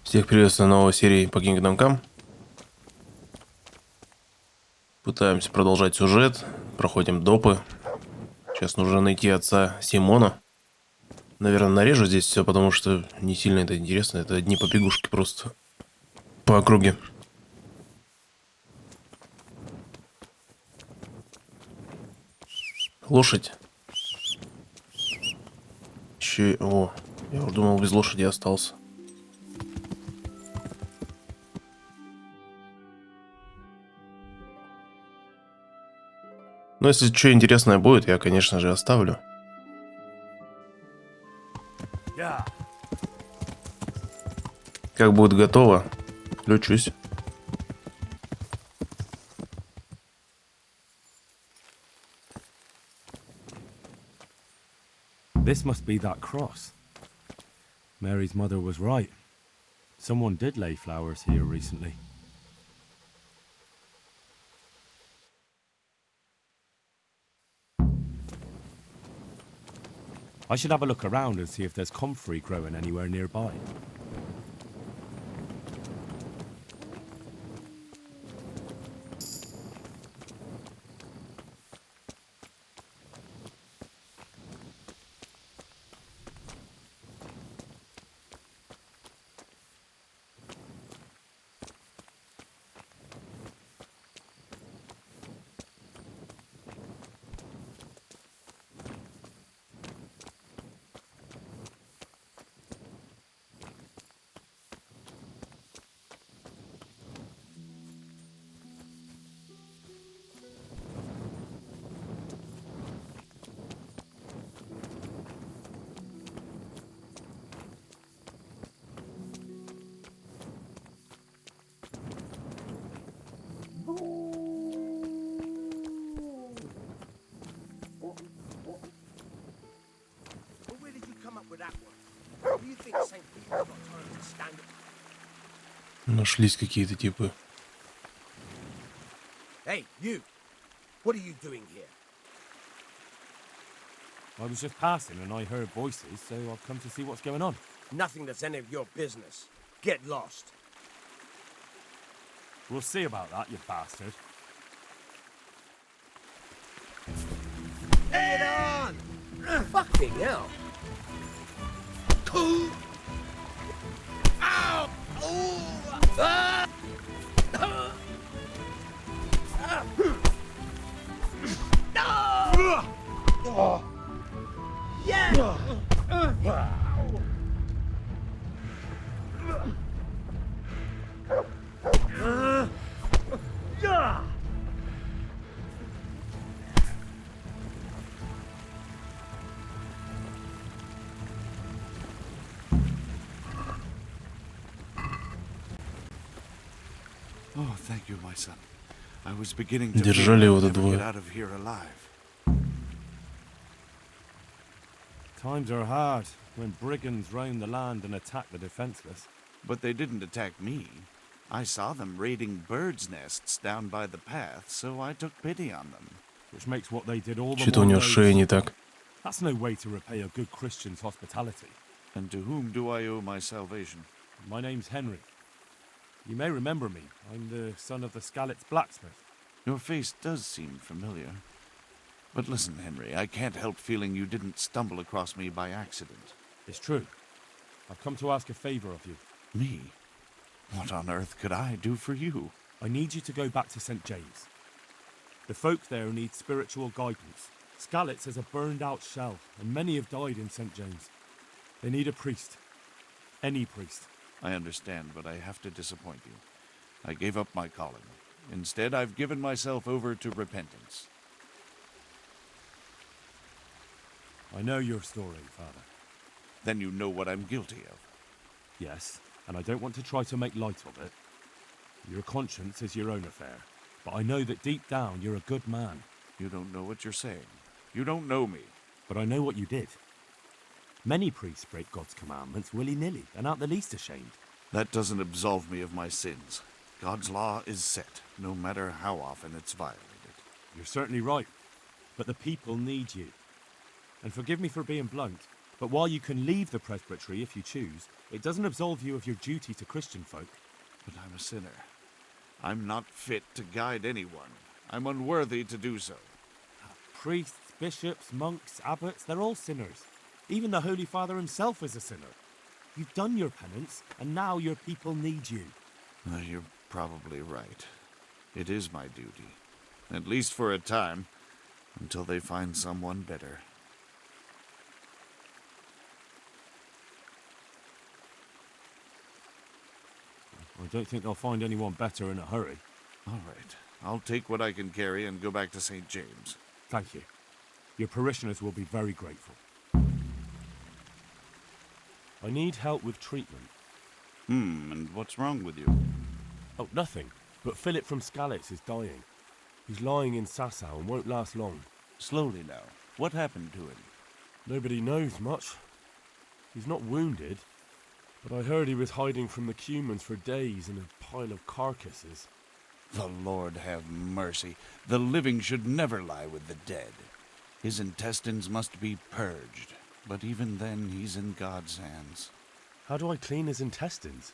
Всех приветствую на новой серии по Kingdom Come. Пытаемся продолжать сюжет, проходим допы. Сейчас нужно найти отца Симона. Наверное, нарежу здесь все, потому что не сильно это интересно. Это одни побегушки просто по округе. Лошадь. Еще... О, я уже думал, без лошади остался. Но если что интересное будет, я, конечно же, оставлю. Как будет готово, включусь. This must be that cross. Mary's mother was right. Someone did lay flowers here recently. I should have a look around and see if there's comfrey growing anywhere nearby. Нашлись какие-то типы. Hey, you! What are you doing here? I was just passing and I heard voices, so I've come to see what's going on. Nothing that's any of your business. Get lost. We'll see about that, you bastard. Head on! Fucking hell! Ow! Ooh! Ah! Oh! Yeah! Oh, thank you, my son. I was beginning to Держали его fear до I'd never get двое. out of here alive. Times are hard when brigands roam the land and attack the defenseless. But they didn't attack me. I saw them raiding birds' nests down by the path, so I took pity on them. Which makes what they did all the Что-то у more него с шеей не loath. так. That's no way to repay a good Christian's hospitality. And to whom do I owe my salvation? My name's Henry. You may remember me. I'm the son of the Skalitz blacksmith. Your face does seem familiar. But listen, Henry, I can't help feeling you didn't stumble across me by accident. It's true. I've come to ask a favor of you. Me? What on earth could I do for you? I need you to go back to St. James. The folk there need spiritual guidance. Skalitz is a burned-out shell, and many have died in St. James. They need a priest. Any priest. I understand, but I have to disappoint you. I gave up my calling. Instead, I've given myself over to repentance. I know your story, Father. Then you know what I'm guilty of. Yes, and I don't want to try to make light of it. Your conscience is your own affair, but I know that deep down you're a good man. You don't know what you're saying. You don't know me. But I know what you did. Many priests break God's commandments willy-nilly and aren't the least ashamed. That doesn't absolve me of my sins. God's law is set, no matter how often it's violated. You're certainly right, but the people need you. And forgive me for being blunt, But while you can leave the presbytery if you choose, it doesn't absolve you of your duty to Christian folk. But I'm a sinner. I'm not fit to guide anyone. I'm unworthy to do so. Priests, bishops, monks, abbots, they're all sinners. Even the Holy Father himself is a sinner. You've done your penance, and now your people need you. You're probably right. It is my duty. At least for a time, until they find someone better. I don't think they'll find anyone better in a hurry. All right. I'll take what I can carry and go back to St. James. Thank you. Your parishioners will be very grateful. I need help with treatment. And what's wrong with you? Oh, nothing. But Philip from Skalitz is dying. He's lying in Sasau and won't last long. Slowly now. What happened to him? Nobody knows much. He's not wounded, but I heard he was hiding from the Cumans for days in a pile of carcasses. The Lord have mercy. The living should never lie with the dead. His intestines must be purged, but even then he's in God's hands. How do I clean his intestines?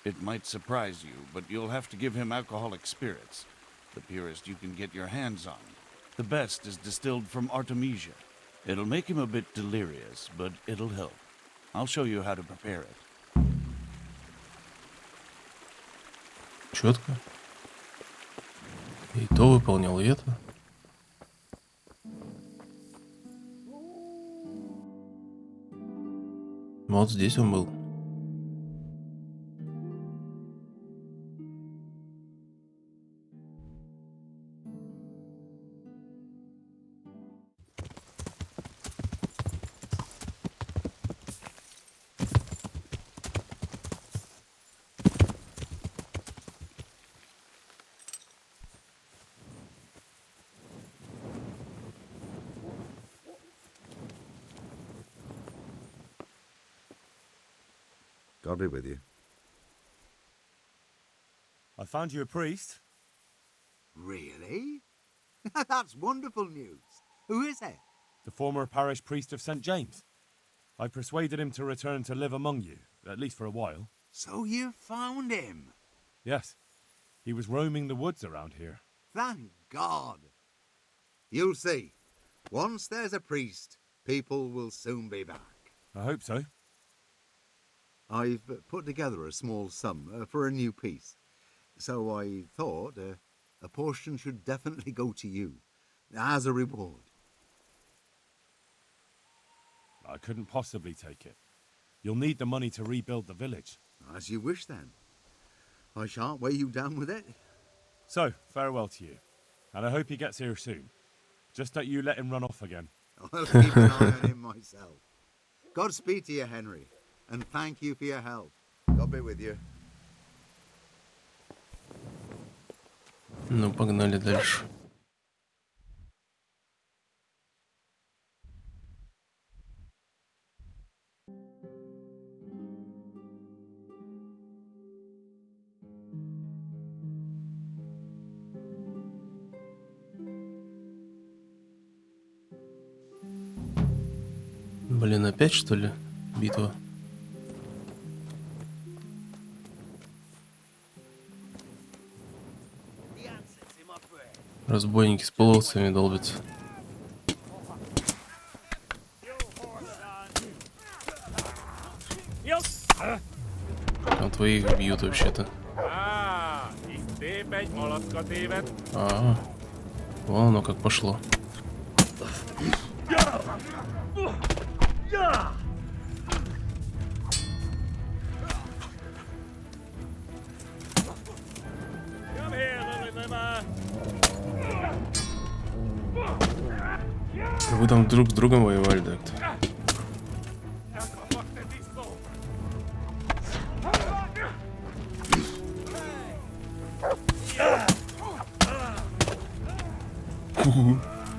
It might surprise you, but you'll have to give him alcoholic spirits. The purest you can get your hands on. The best is distilled from Artemisia. It'll make him a bit delirious, but it'll help. I'll show you how to prepare it. Четко. И то выполнял, и это. Вот здесь он был. God be with you. I found you a priest. Really? That's wonderful news. Who is it? The former parish priest of St. James. I persuaded him to return to live among you, at least for a while. So you found him. Yes, he was roaming the woods around here. Thank God. You'll see. Once there's a priest, people will soon be back. I hope so. I've put together a small sum for a new piece. So I thought a portion should definitely go to you, as a reward. I couldn't possibly take it. You'll need the money to rebuild the village. As you wish, then. I shan't weigh you down with it. So, farewell to you. And I hope he gets here soon. Just don't you let him run off again. I'll keep an eye on him myself. Godspeed to you, Henry, and thank you for your help. God be with you. Ну, погнали дальше. Блин, опять что ли битва? Разбойники с половцами долбятся. А твоих бьют вообще-то. Вон оно как пошло. Вы там друг с другом воевали, да?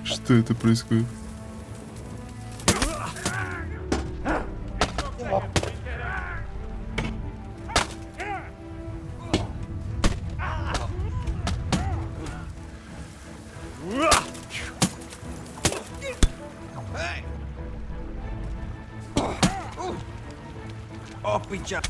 Что это происходит? up each other.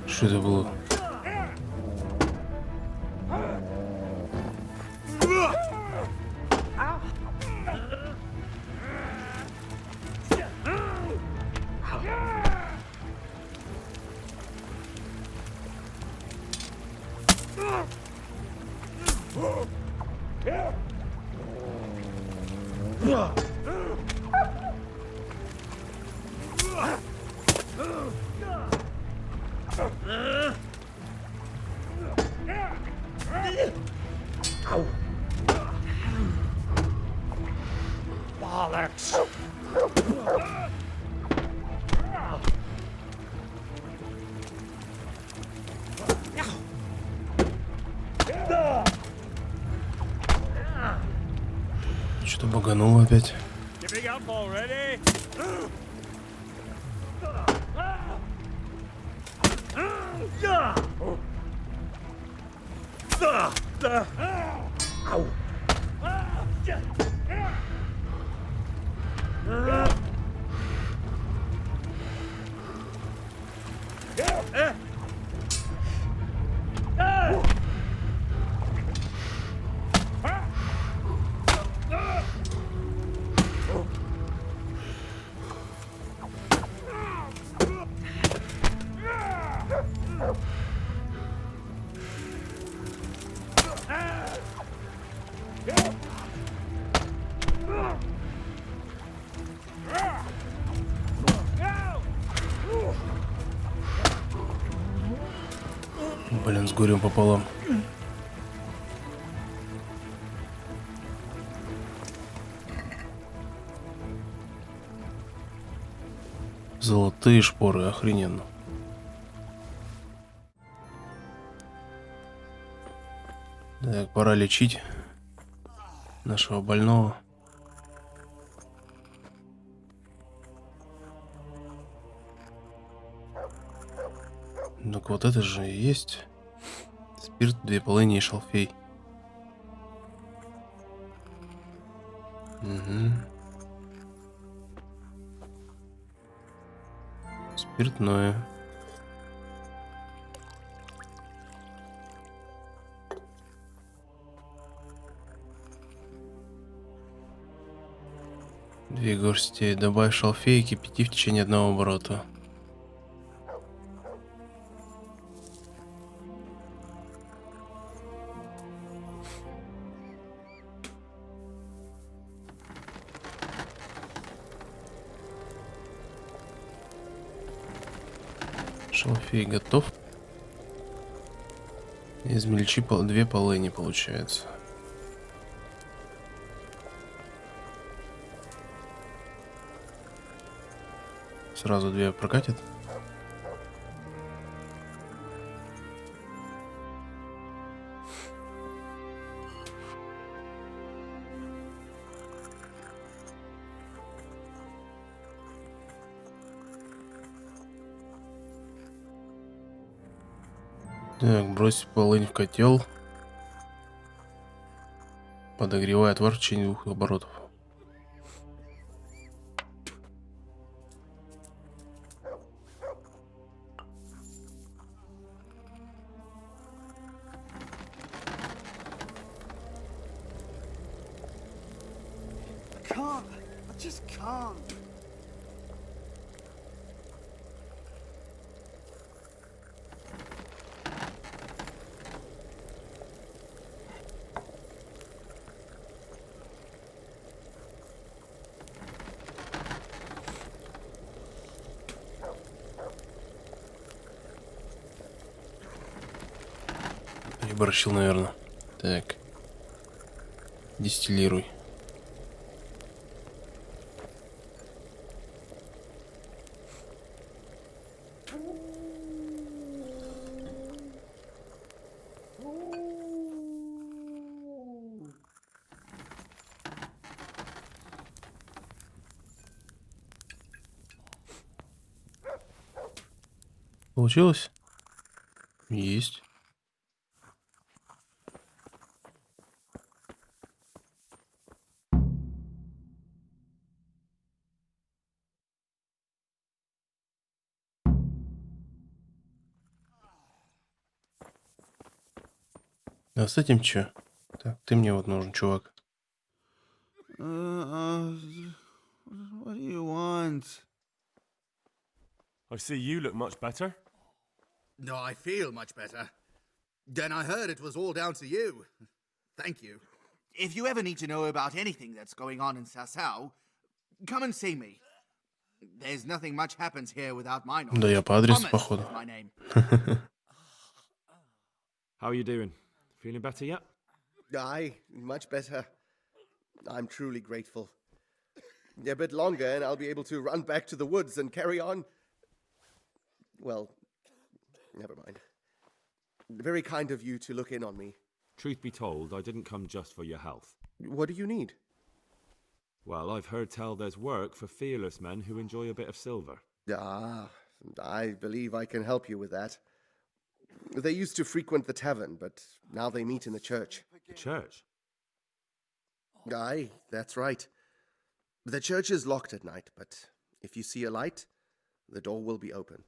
Что это было? Что-то багануло опять. Giving up already? Блин, с горем пополам. Золотые шпоры, охрененно. Так, пора лечить нашего больного. Так вот это же и есть спирт, 2 полыни и шалфей. Угу. Спиртное. Две горсти. Добавь шалфей и кипяти в течение 1 оборота. Шалфей готов. Измельчи 2 полыни, получается. Сразу 2 прокатит. Так, брось полынь в котел. Подогревай отвар в течение 2 оборотов. Can't. I just can't. Переборщил, наверное. Так. Дистиллируй. Получилось? Есть. А с этим чё? Так, ты мне вот нужен, чувак. What do you want? I see you look much better. No, I feel much better. Then I heard it was all down to you. Thank you. If you ever need to know about anything that's going on in Sasau, come and see me. There's nothing much happens here without my knowledge. Да я по адресу, Thomas походу. is my name. How are you doing? Feeling better yet? Aye, much better. I'm truly grateful. A bit longer and I'll be able to run back to the woods and carry on. Well, never mind. Very kind of you to look in on me. Truth be told, I didn't come just for your health. What do you need? Well, I've heard tell there's work for fearless men who enjoy a bit of silver. Ah, I believe I can help you with that. They used to frequent the tavern, but now they meet in the church. The church? Aye, that's right. The church is locked at night, but if you see a light, the door will be open.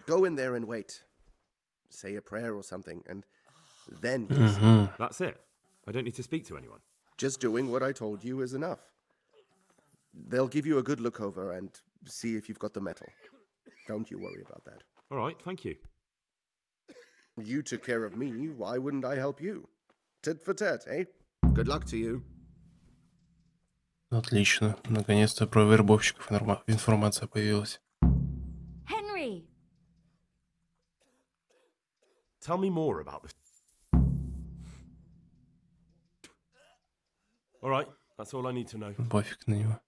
Go in there and wait. Say a prayer or something, and then you'll see. That's it? I don't need to speak to anyone? Just doing what I told you is enough. They'll give you a good look over and see if you've got the metal. Don't you worry about that. All right, thank you. You took care of me, why wouldn't I help you? Tit for tat, eh? Good luck to you. Отлично. Наконец-то про вербовщиков информация появилась. Henry! Tell me more about this. All right, that's all I need to know. Пофиг на него.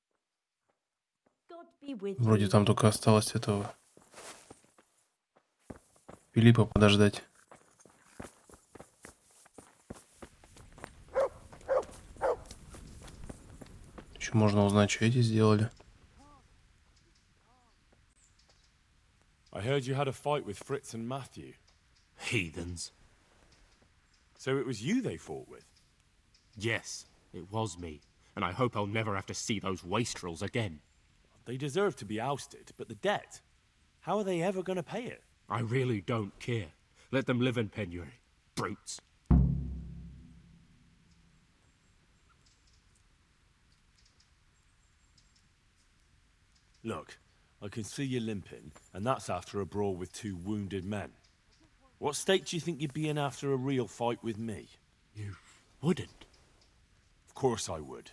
God be with Вроде you. там только осталось этого Филиппа подождать. Еще можно узнать, что эти сделали. I heard you had a fight with Fritz and Matthew. Heathens. So it was you they fought with? Yes, it was me. And I hope I'll never have to see those wastrels again. They deserve to be ousted, but the debt? How are they ever going to pay it? I really don't care. Let them live in penury. Brutes. Look, I can see you limping, and that's after a brawl with 2 wounded men. What state do you think you'd be in after a real fight with me? You wouldn't. Of course I would.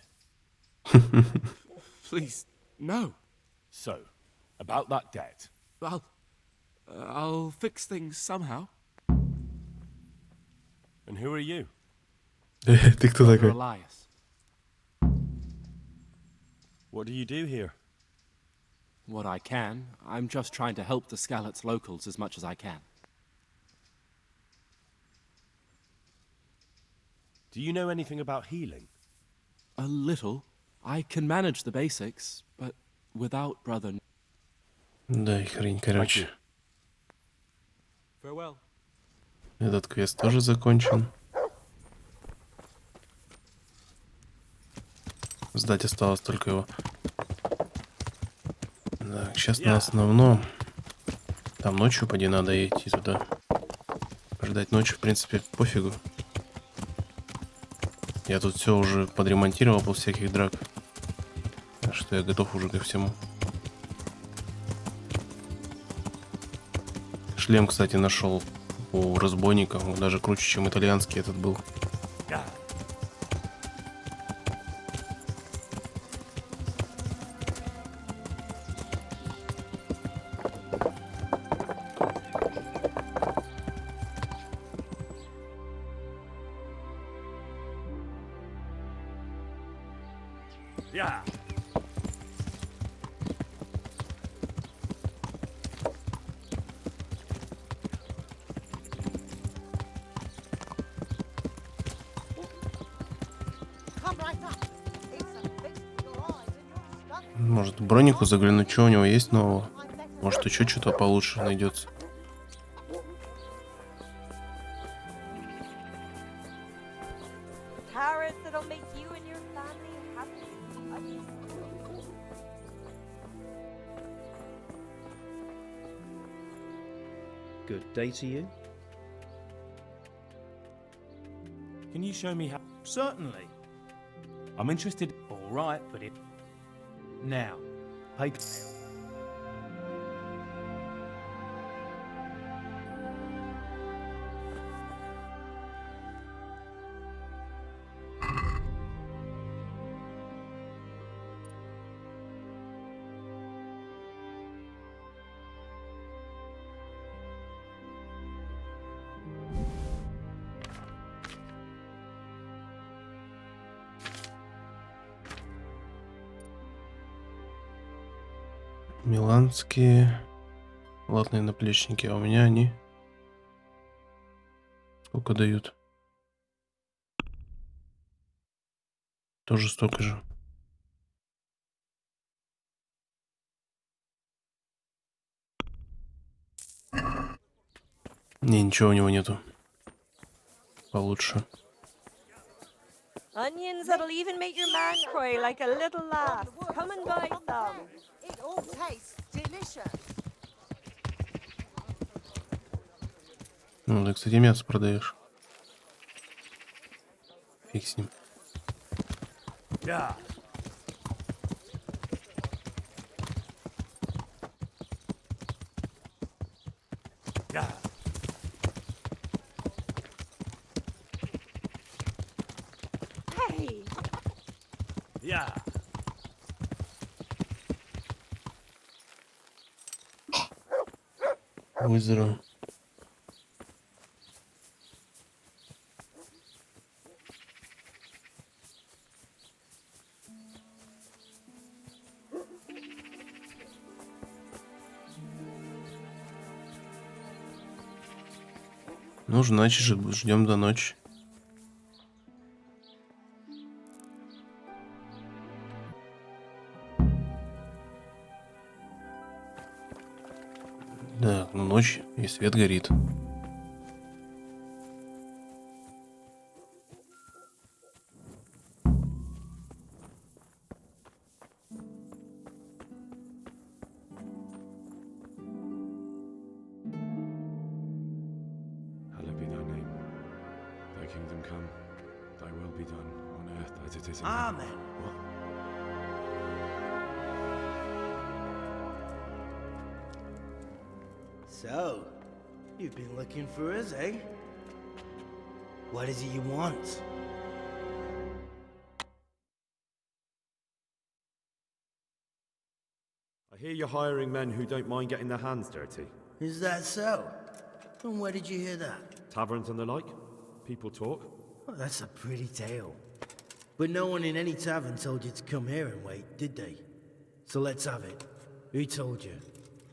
Please, no. So, about that debt. I'll fix things somehow. And who are you? Ты кто Brother такой? Elias. What do you do here? What I can. I'm just trying to help the Skalitz locals as much as I can. Do you know anything about healing? A little. I can manage the basics, but without brother... Да, и хрень, короче. Farewell. Этот квест тоже закончен. Сдать осталось только его. Так, сейчас на основном. Там ночью, поди, надо идти туда. Ждать ночью, в принципе, пофигу. Я тут все уже подремонтировал после всяких драк. Так что я готов уже ко всему. Шлем, кстати, нашел у разбойника. Он даже круче, чем итальянский этот был. Может, бронику заглянуть, что у него есть нового? Может, еще что-то получше найдется. Good day to you. Can you show me how? Certainly. I'm interested. All right, but it... Now, pay... Миланские латные наплечники, а у меня они сколько дают? Тоже столько же. Не, ничего у него нету получше. Onions that'll even make your man cry like a little lass. Come and buy some. It all tastes delicious. Ну, ты, кстати, мясо продаешь. Фиг с ним. Yeah. Yeah. Hey! Yeah. Вызером. Ну, значит, ждем до ночи. Так, ну ночь, и свет горит. Hallowed be thy name. Thy kingdom come. Thy will be done on earth as it is in Amen. heaven. What? So, you've been looking for us, eh? What is it you want? I hear you're hiring men who don't mind getting their hands dirty. Is that so? And where did you hear that? Taverns and the like. People talk. Well, that's a pretty tale. But no one in any tavern told you to come here and wait, did they? So let's have it. Who told you?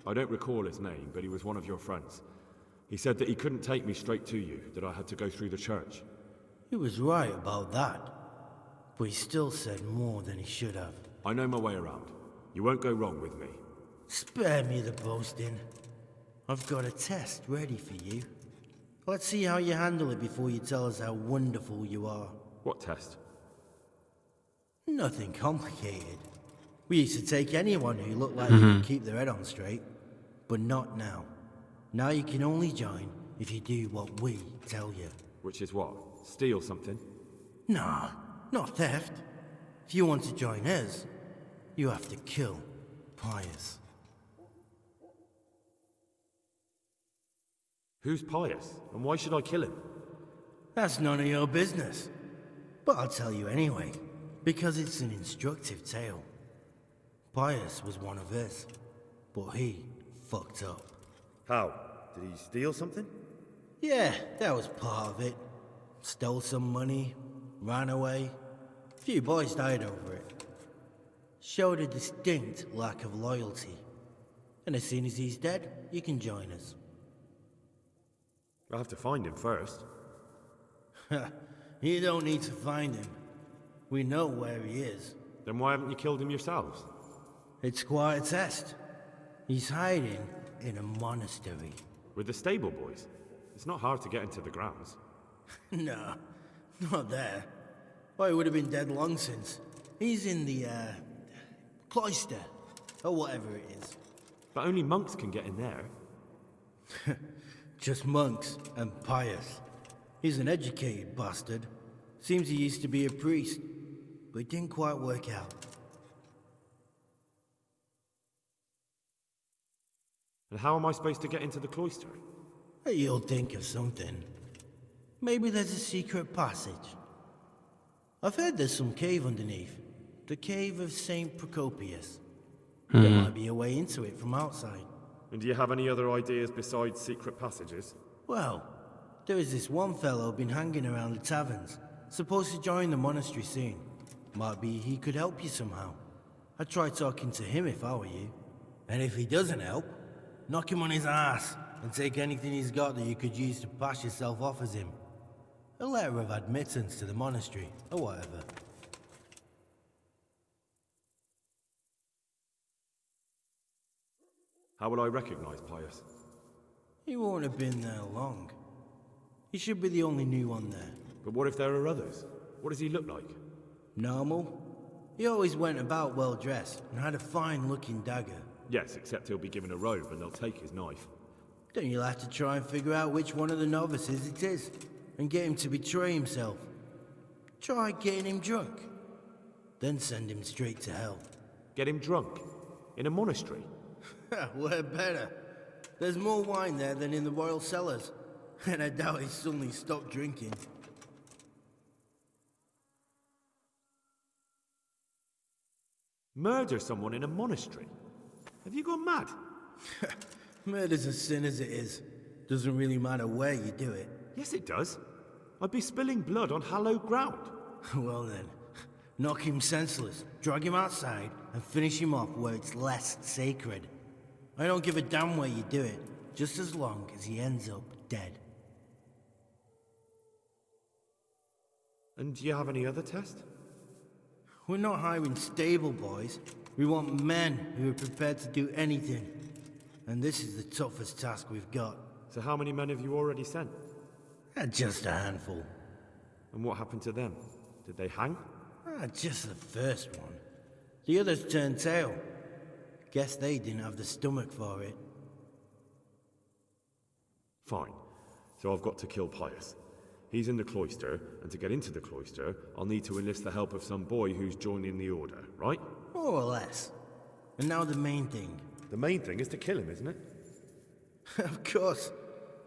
I don't recall his name, but he was one of your friends. He said that he couldn't take me straight to you, that I had to go through the church. He was right about that. But he still said more than he should have. I know my way around. You won't go wrong with me. Spare me the boasting. I've got a test ready for you. Let's see how you handle it before you tell us how wonderful you are. What test? Nothing complicated. We used to take anyone who looked like they could keep their head on straight, but not now. Now you can only join if you do what we tell you. Which is what? Steal something? Nah, not theft. If you want to join us, you have to kill Pius. Who's Pius, and why should I kill him? That's none of your business. But I'll tell you anyway, because it's an instructive tale. Pius was one of us, but he fucked up. How? Did he steal something? Yeah, that was part of it. Stole some money, ran away. A few boys died over it. Showed a distinct lack of loyalty. And as soon as he's dead, you can join us. I'll have to find him first. You don't need to find him. We know where he is. Then why haven't you killed him yourselves? It's quite a test. He's hiding in a monastery. With the stable boys? It's not hard to get into the grounds. No, not there. Oh, he would have been dead long since. He's in the, cloister, or whatever it is. But only monks can get in there. Just monks and Pius. He's an educated bastard. Seems he used to be a priest, but it didn't quite work out. And how am I supposed to get into the cloister? You'll think of something. Maybe there's a secret passage. I've heard there's some cave underneath. The cave of St. Procopius. There might be a way into it from outside. And do you have any other ideas besides secret passages? Well, there is this one fellow been hanging around the taverns. Supposed to join the monastery soon. Might be he could help you somehow. I'd try talking to him if I were you. And if he doesn't help, knock him on his ass and take anything he's got that you could use to pass yourself off as him. A letter of admittance to the monastery, or whatever. How will I recognize Pius? He won't have been there long. He should be the only new one there. But what if there are others? What does he look like? Normal. He always went about well dressed and had a fine looking dagger. Yes, except he'll be given a robe and they'll take his knife. Then you'll have to try and figure out which one of the novices it is, and get him to betray himself. Try getting him drunk. Then send him straight to hell. Get him drunk? In a monastery? We're better. There's more wine there than in the royal cellars, and I doubt he suddenly stopped drinking. Murder someone in a monastery? Have you gone mad? Murder's a sin as it is. Doesn't really matter where you do it. Yes, it does. I'd be spilling blood on hallowed ground. Well then, knock him senseless, drag him outside, and finish him off where it's less sacred. I don't give a damn where you do it, just as long as he ends up dead. And do you have any other test? We're not hiring stable boys. We want men who are prepared to do anything. And this is the toughest task we've got. So how many men have you already sent? Just a handful. And what happened to them? Did they hang? Just the first one. The others turned tail. Guess they didn't have the stomach for it. Fine. So I've got to kill Pius. He's in the cloister, and to get into the cloister, I'll need to enlist the help of some boy who's joining the order, right? More or less. And now the main thing. The main thing is to kill him, isn't it? Of course.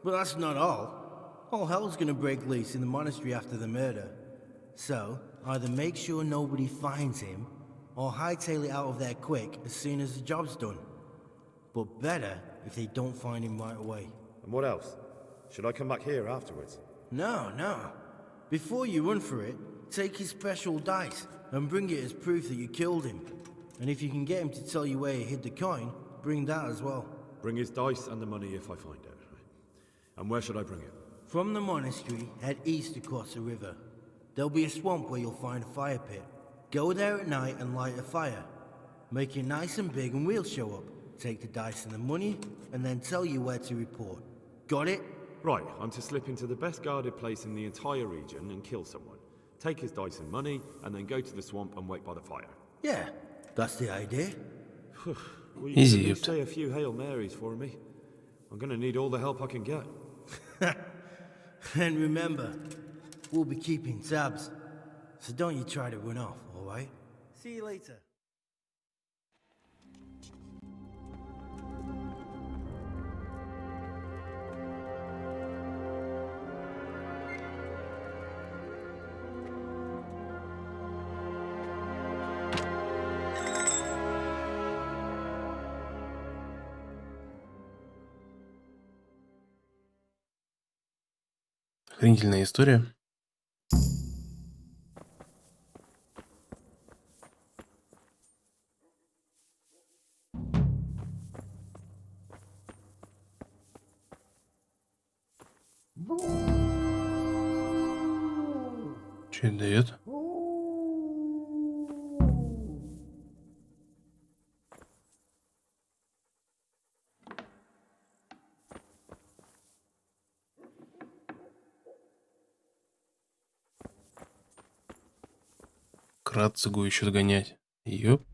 But that's not all. All hell's gonna break loose in the monastery after the murder. So, either make sure nobody finds him, or hightail it out of there quick as soon as the job's done. But better if they don't find him right away. And what else? Should I come back here afterwards? No. Before you run for it, take his special dice and bring it as proof that you killed him. And if you can get him to tell you where he hid the coin, bring that as well. Bring his dice and the money if I find it. And where should I bring it? From the monastery, head east across the river. There'll be a swamp where you'll find a fire pit. Go there at night and light a fire. Make it nice and big and we'll show up. Take the dice and the money, and then tell you where to report. Got it? Right, I'm to slip into the best guarded place in the entire region and kill someone. Take his dice and money, and then go to the swamp and wait by the fire. Yeah, that's the idea. Well, you can at least say a few Hail Marys for me. I'm gonna need all the help I can get. And remember, we'll be keeping tabs. So don't you try to run off, alright? See you later. Охренительная история. Что это дает? Крадцигу еще догонять. Ёп.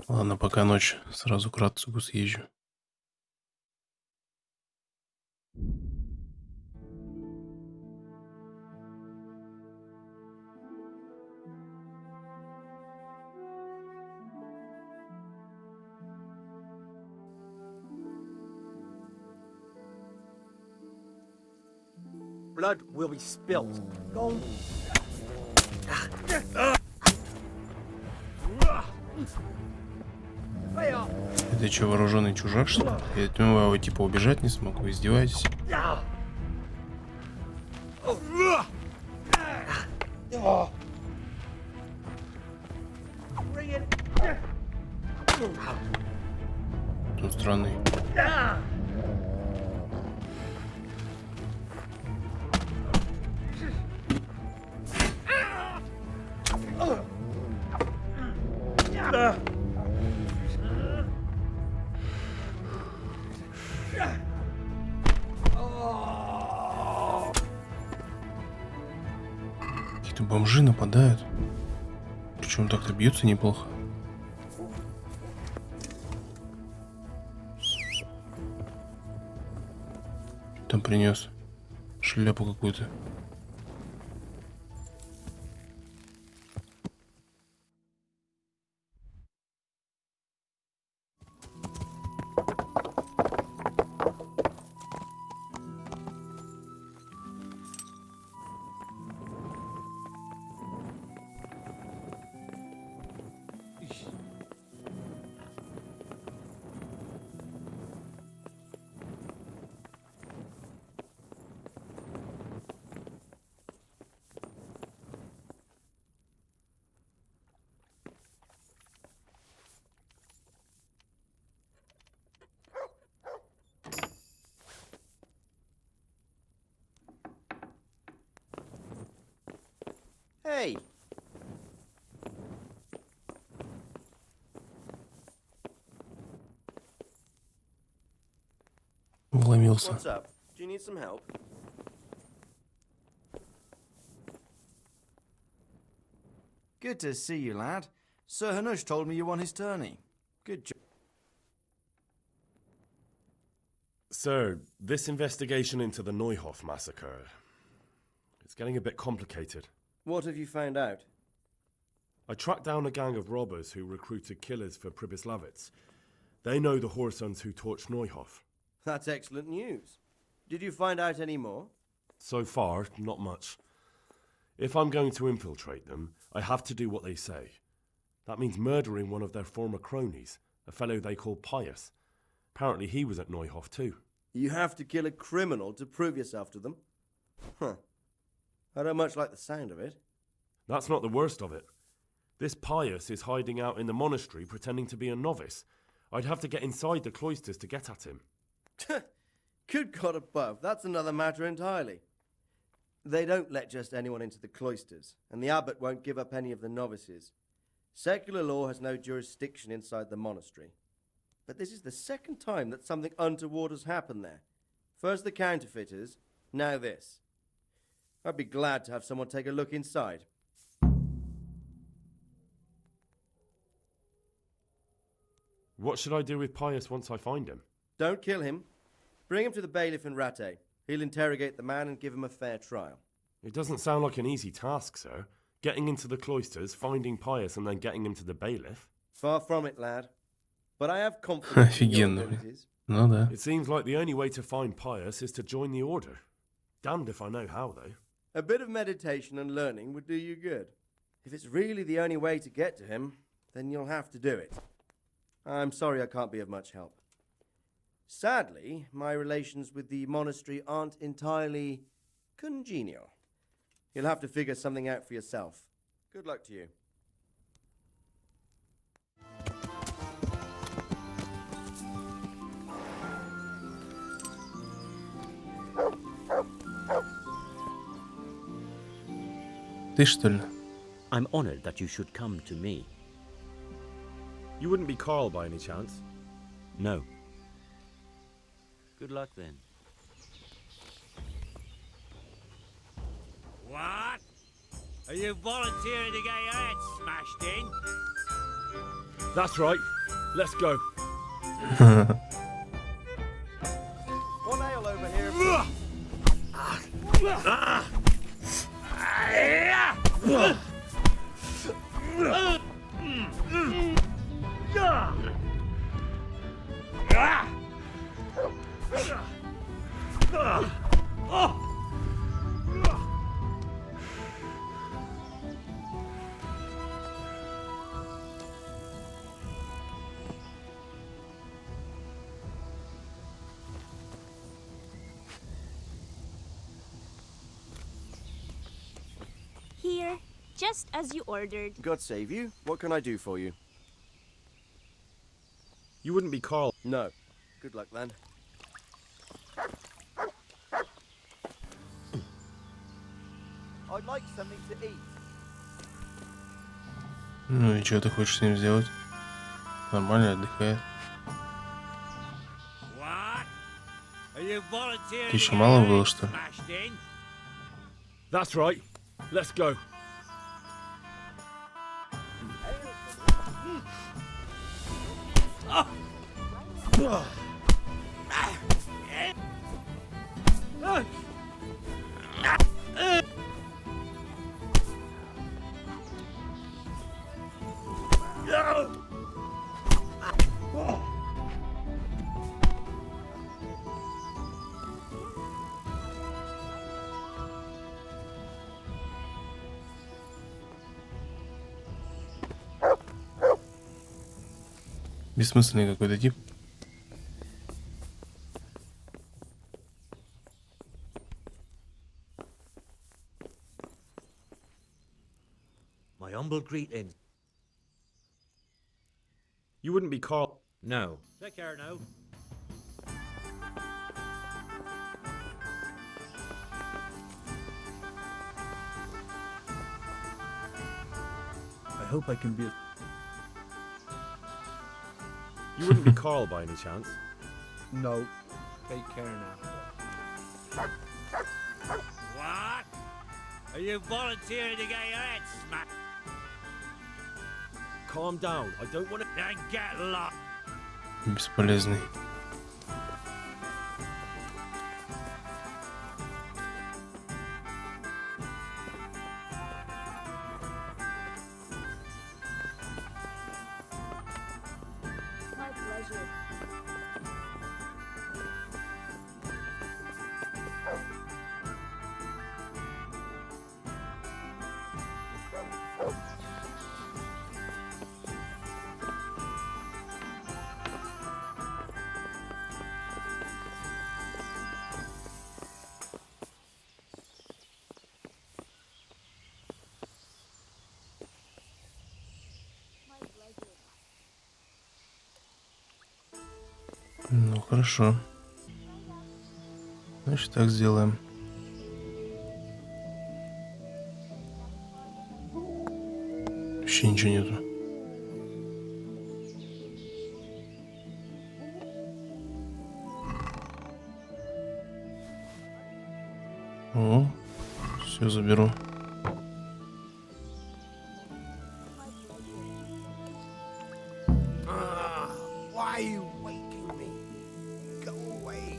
Ладно, пока ночь, сразу к Рацигу съезжу. Blood will be spilled. Go. Это что, вооруженный чужак, что ли? Я думаю, его типа убежать не смогу, издеваетесь? Он странный. Какие-то бомжи нападают. Причем так-то бьются неплохо. Там принес шляпу какую-то. Hey! Вломился. What's up? Do you need some help? Good to see you, lad. Sir Hanush told me you won his tourney. Good job. Sir, this investigation into the Neuhof massacre, it's getting a bit complicated. What have you found out? I tracked down a gang of robbers who recruited killers for Pribyslavitz. They know the whoresons who torched Neuhof. That's excellent news. Did you find out any more? So far, not much. If I'm going to infiltrate them, I have to do what they say. That means murdering one of their former cronies, a fellow they call Pius. Apparently he was at Neuhof too. You have to kill a criminal to prove yourself to them? Huh. I don't much like the sound of it. That's not the worst of it. This Pius is hiding out in the monastery pretending to be a novice. I'd have to get inside the cloisters to get at him. Good God above, that's another matter entirely. They don't let just anyone into the cloisters, and the abbot won't give up any of the novices. Secular law has no jurisdiction inside the monastery. But this is the second time that something untoward has happened there. First the counterfeiters, now this. I'd be glad to have someone take a look inside. What should I do with Pius once I find him? Don't kill him. Bring him to the bailiff in Ratte. He'll interrogate the man and give him a fair trial. It doesn't sound like an easy task, sir. Getting into the cloisters, finding Pius, and then getting him to the bailiff. Far from it, lad. But I have confidence in your Офигенно. abilities. Ну да. It seems like the only way to find Pius is to join the order. Damned if I know how, though. A bit of meditation and learning would do you good. If it's really the only way to get to him, then you'll have to do it. I'm sorry I can't be of much help. Sadly, my relations with the monastery aren't entirely congenial. You'll have to figure something out for yourself. Good luck to you. Ты что ли? I'm honored that you should come to me. You wouldn't be Carl by any chance? No. Good luck then. What? Are you volunteering to get your head smashed in? That's right. Let's go. One ale over here. Here, just as you ordered. God save you. What can I do for you? You wouldn't be Carl. No. Good luck then. I'd like something to eat. Ну и что ты хочешь с ним сделать? Нормально отдыхает. Ты еще мало было, что ли? That's right. Let's go. Бессмысленный какой-то тип. My humble greetings. You wouldn't be Carl. No. Take care now. I hope I can be. You wouldn't be Carl by any chance? No. Take care now. What? Are you volunteering to get your head smacked? Calm down. I don't want to. Then get lost. Бесполезный. My pleasure. Ну хорошо. Значит, так сделаем. Вообще ничего нету. О, все заберу. Why are you waking me? Go away.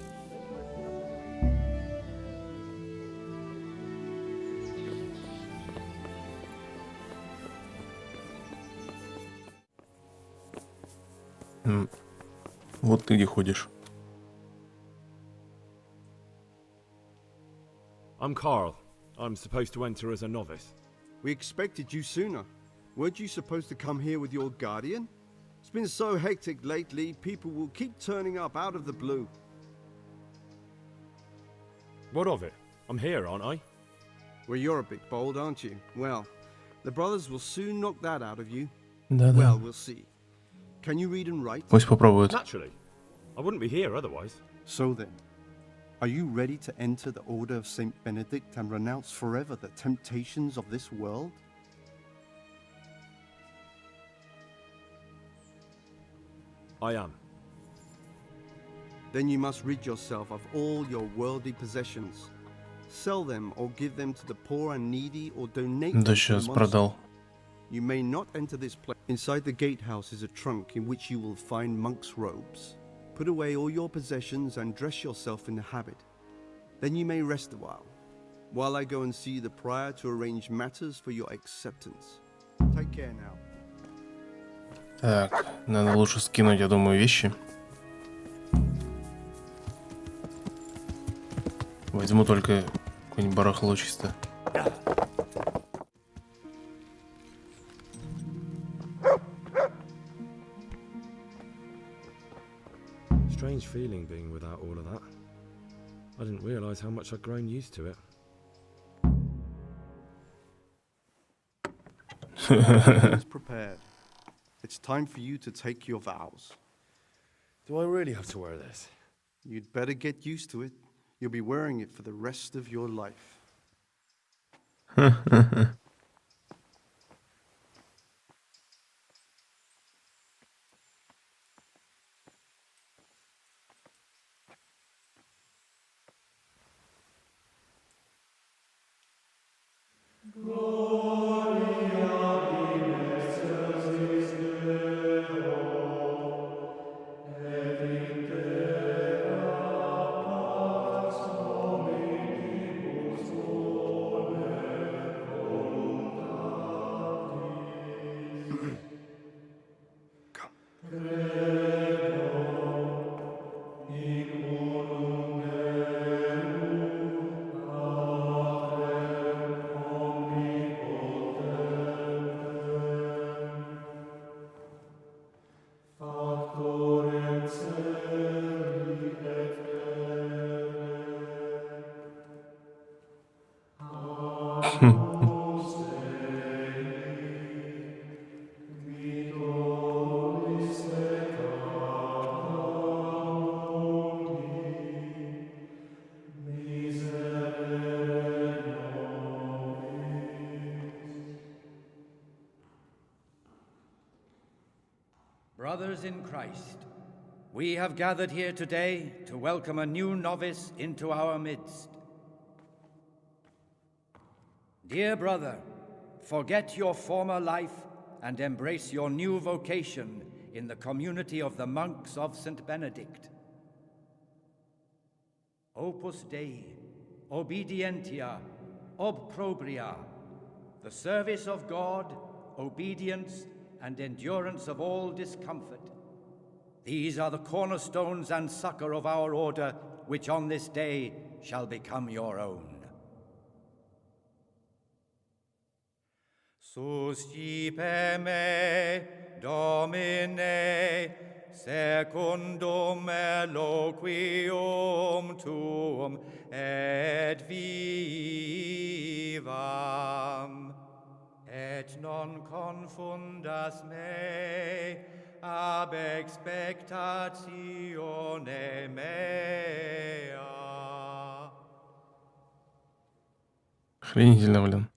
Вот ты где ходишь. I'm Carl. I'm supposed to enter as a novice. We expected you sooner. Weren't you supposed to come here with your guardian? It's been so hectic lately, people will keep turning up out of the blue. What of it? I'm here, aren't I? Well, you're a bit bold, aren't you? Well, the brothers will soon knock that out of you. Да-да. Well, we'll see. Can you read and write? Пусть попробует. Naturally. I wouldn't be here otherwise. So then, are you ready to enter the order of Saint Benedict and renounce forever the temptations of this world? I am. Then you must rid yourself of all your worldly possessions. Sell them or give them to the poor and needy or donate them Да to the сейчас monastery. продал. You may not enter this place. Inside the gatehouse is a trunk in which you will find monk's robes. Put away all your possessions and dress yourself in the habit. Then you may rest a while I go and see the prior to arrange matters for your acceptance. Take care now. Так, надо лучше скинуть, я думаю, вещи. Возьму только какое-нибудь барахло чисто. Strange feeling being without all of that. I didn't realise how much I'd grown used to it. Everything's prepared. It's time for you to take your vows. Do I really have to wear this? You'd better get used to it. You'll be wearing it for the rest of your life. Brothers in Christ, we have gathered here today to welcome a new novice into our midst. Dear brother, forget your former life and embrace your new vocation in the community of the monks of St. Benedict. Opus Dei, obedientia, obprobria, the service of God, obedience, and endurance of all discomfort. These are the cornerstones and succor of our order, which on this day shall become your own. Suscipe me, Domine, secundum eloquium tuum et vivam. Et non confundas me ab expectatione mea. Охренительно, блин.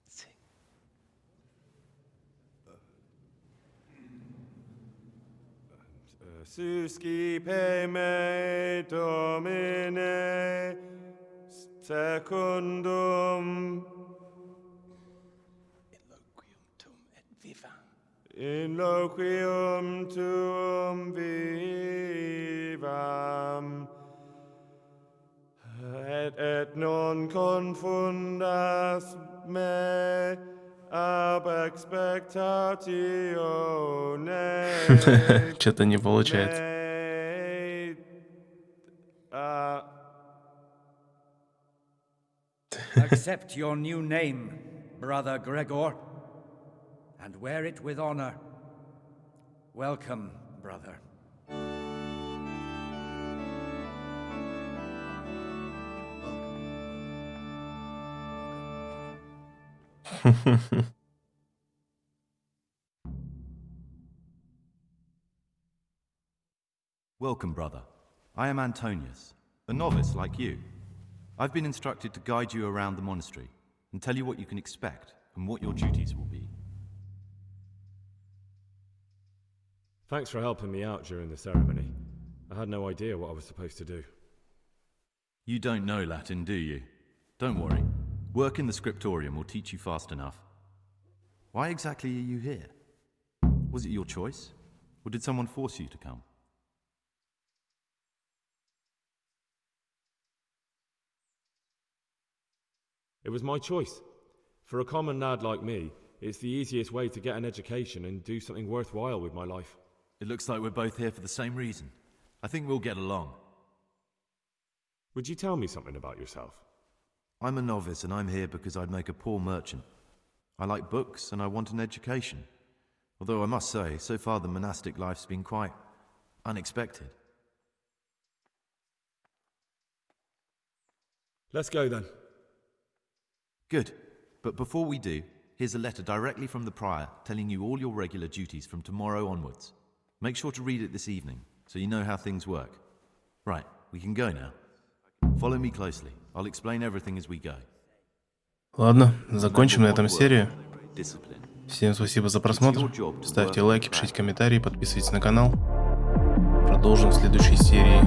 Suscipe me, Domine, secundum in loquium tuum vivam, et non confundas me ab expectatione. Что-то не получается. Accept your new name, Brother Gregor, and wear it with honor. Welcome, brother. Welcome, brother. I am Antonius, a novice like you. I've been instructed to guide you around the monastery and tell you what you can expect and what your duties will be. Thanks for helping me out during the ceremony. I had no idea what I was supposed to do. You don't know Latin, do you? Don't worry. Work in the scriptorium will teach you fast enough. Why exactly are you here? Was it your choice? Or did someone force you to come? It was my choice. For a common lad like me, it's the easiest way to get an education and do something worthwhile with my life. It looks like we're both here for the same reason. I think we'll get along. Would you tell me something about yourself? I'm a novice and I'm here because I'd make a poor merchant. I like books and I want an education. Although I must say, so far the monastic life's been quite unexpected. Let's go then. Good. But before we do, here's a letter directly from the prior telling you all your regular duties from tomorrow onwards. Make sure to read it this evening, so you know how things work. Right, we can go now. Follow me closely. I'll explain everything as we go. Ладно, закончим на этом серию. Всем спасибо за просмотр. Ставьте лайки, пишите комментарии, подписывайтесь на канал. Продолжим в следующей серии.